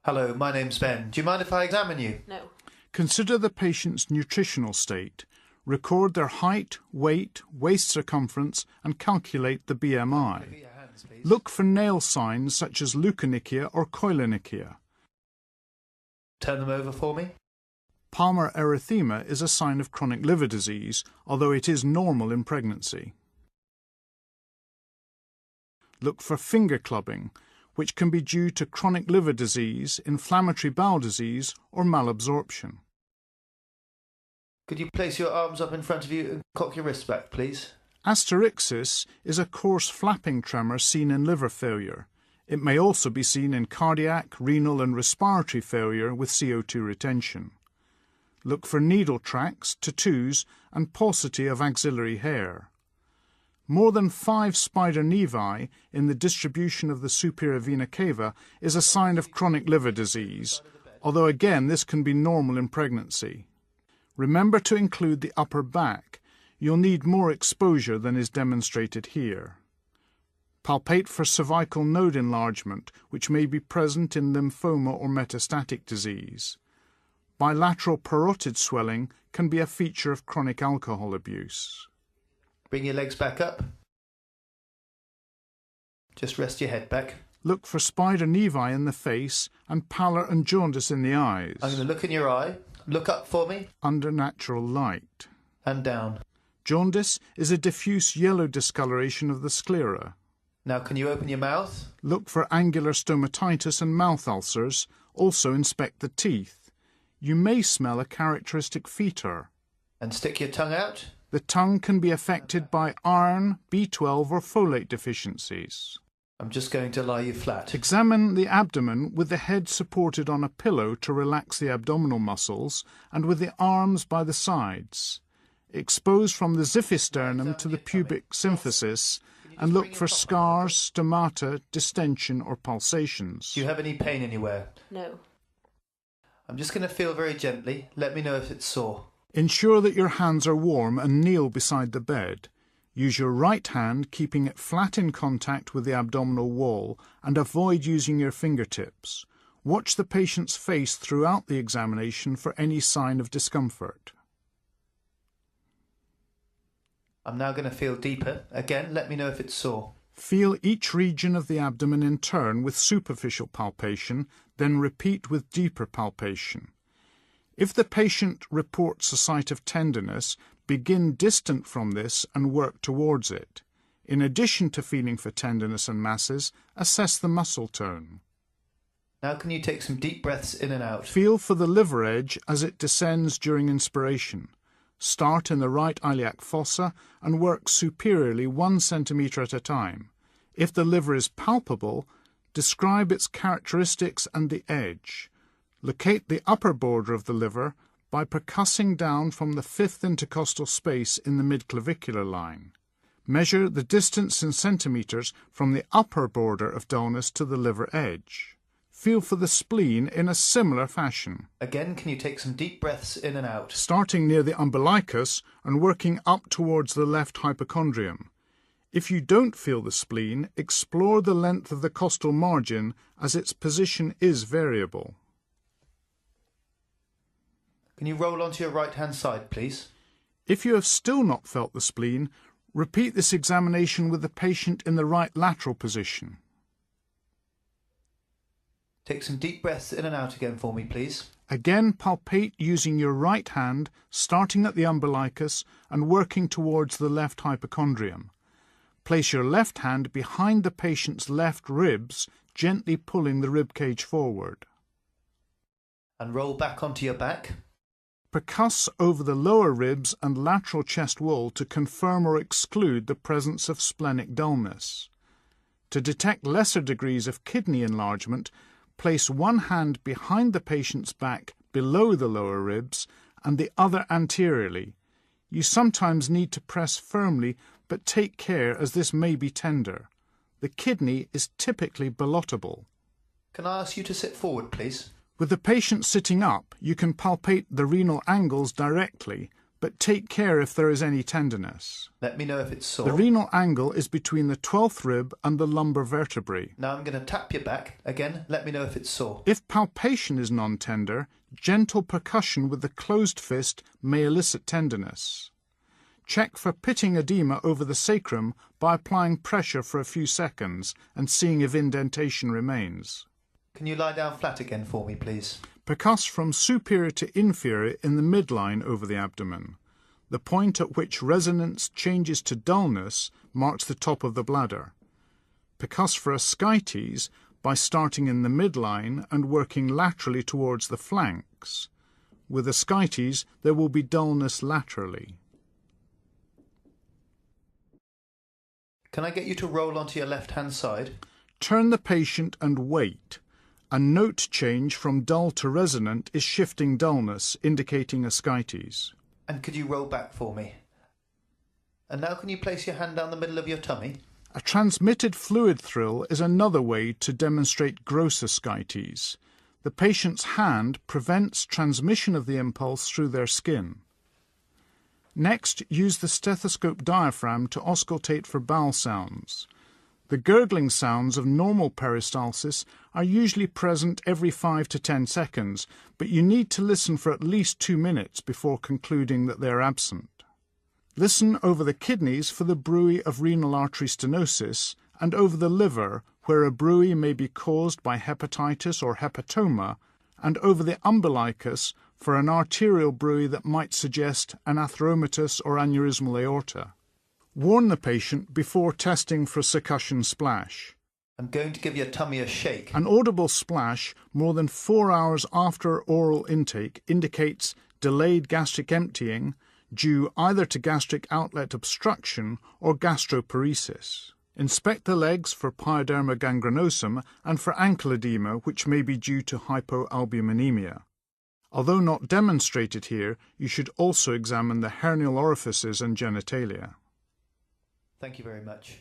Hello, my name's Ben. Do you mind if I examine you? No. Consider the patient's nutritional state. Record their height, weight, waist circumference and calculate the BMI. Your hands, please. Look for nail signs such as leukonychia or koilonychia. Turn them over for me. Palmar erythema is a sign of chronic liver disease, although it is normal in pregnancy. Look for finger clubbing, which can be due to chronic liver disease, inflammatory bowel disease or malabsorption. Could you place your arms up in front of you and cock your wrists back, please? Asterixis is a coarse flapping tremor seen in liver failure. It may also be seen in cardiac, renal and respiratory failure with CO2 retention. Look for needle tracks, tattoos and paucity of axillary hair. More than 5 spider nevi in the distribution of the superior vena cava is a sign of chronic liver disease, although again this can be normal in pregnancy. Remember to include the upper back. You'll need more exposure than is demonstrated here. Palpate for cervical node enlargement, which may be present in lymphoma or metastatic disease. Bilateral parotid swelling can be a feature of chronic alcohol abuse. Bring your legs back up. Just rest your head back. Look for spider nevi in the face and pallor and jaundice in the eyes. I'm going to look in your eye. Look up for me. Under natural light. And down. Jaundice is a diffuse yellow discoloration of the sclera. Now can you open your mouth? Look for angular stomatitis and mouth ulcers. Also inspect the teeth. You may smell a characteristic fetor. And stick your tongue out. The tongue can be affected by iron, B12 or folate deficiencies. I'm just going to lie you flat. Examine the abdomen with the head supported on a pillow to relax the abdominal muscles and with the arms by the sides. Expose from the xiphisternum to the pubic symphysis and look for scars, stomata, distension or pulsations. Do you have any pain anywhere? No. I'm just going to feel very gently. Let me know if it's sore. Ensure that your hands are warm and kneel beside the bed. Use your right hand, keeping it flat in contact with the abdominal wall, and avoid using your fingertips. Watch the patient's face throughout the examination for any sign of discomfort. I'm now going to feel deeper. Again, let me know if it's sore. Feel each region of the abdomen in turn with superficial palpation, then repeat with deeper palpation. If the patient reports a site of tenderness, begin distant from this and work towards it. In addition to feeling for tenderness and masses, assess the muscle tone. Now can you take some deep breaths in and out? Feel for the liver edge as it descends during inspiration. Start in the right iliac fossa and work superiorly 1 centimetre at a time. If the liver is palpable, describe its characteristics and the edge. Locate the upper border of the liver by percussing down from the 5th intercostal space in the midclavicular line. Measure the distance in centimetres from the upper border of dullness to the liver edge. Feel for the spleen in a similar fashion. Again, can you take some deep breaths in and out? Starting near the umbilicus and working up towards the left hypochondrium. If you don't feel the spleen, explore the length of the costal margin as its position is variable. Can you roll onto your right-hand side, please? If you have still not felt the spleen, repeat this examination with the patient in the right lateral position. Take some deep breaths in and out again for me, please. Again, palpate using your right hand, starting at the umbilicus and working towards the left hypochondrium. Place your left hand behind the patient's left ribs, gently pulling the rib cage forward. And roll back onto your back. Percuss over the lower ribs and lateral chest wall to confirm or exclude the presence of splenic dullness. To detect lesser degrees of kidney enlargement, place one hand behind the patient's back below the lower ribs and the other anteriorly. You sometimes need to press firmly, but take care as this may be tender. The kidney is typically ballotable. Can I ask you to sit forward, please? With the patient sitting up, you can palpate the renal angles directly, but take care if there is any tenderness. Let me know if it's sore. The renal angle is between the 12th rib and the lumbar vertebrae. Now I'm going to tap your back. Again, let me know if it's sore. If palpation is non-tender, gentle percussion with the closed fist may elicit tenderness. Check for pitting edema over the sacrum by applying pressure for a few seconds and seeing if indentation remains. Can you lie down flat again for me, please? Percuss from superior to inferior in the midline over the abdomen. The point at which resonance changes to dullness marks the top of the bladder. Percuss for ascites by starting in the midline and working laterally towards the flanks. With ascites, there will be dullness laterally. Can I get you to roll onto your left-hand side? Turn the patient and wait. A note change from dull to resonant is shifting dullness, indicating ascites. And could you roll back for me? And now can you place your hand down the middle of your tummy? A transmitted fluid thrill is another way to demonstrate gross ascites. The patient's hand prevents transmission of the impulse through their skin. Next, use the stethoscope diaphragm to auscultate for bowel sounds. The gurgling sounds of normal peristalsis are usually present every 5 to 10 seconds, but you need to listen for at least 2 minutes before concluding that they are absent. Listen over the kidneys for the bruit of renal artery stenosis and over the liver, where a bruit may be caused by hepatitis or hepatoma, and over the umbilicus for an arterial bruit that might suggest an atheromatous or aneurysmal aorta. Warn the patient before testing for succussion splash. I'm going to give your tummy a shake. An audible splash more than 4 hours after oral intake indicates delayed gastric emptying due either to gastric outlet obstruction or gastroparesis. Inspect the legs for pyoderma gangrenosum and for ankle edema, which may be due to hypoalbuminemia. Although not demonstrated here, you should also examine the hernial orifices and genitalia. Thank you very much.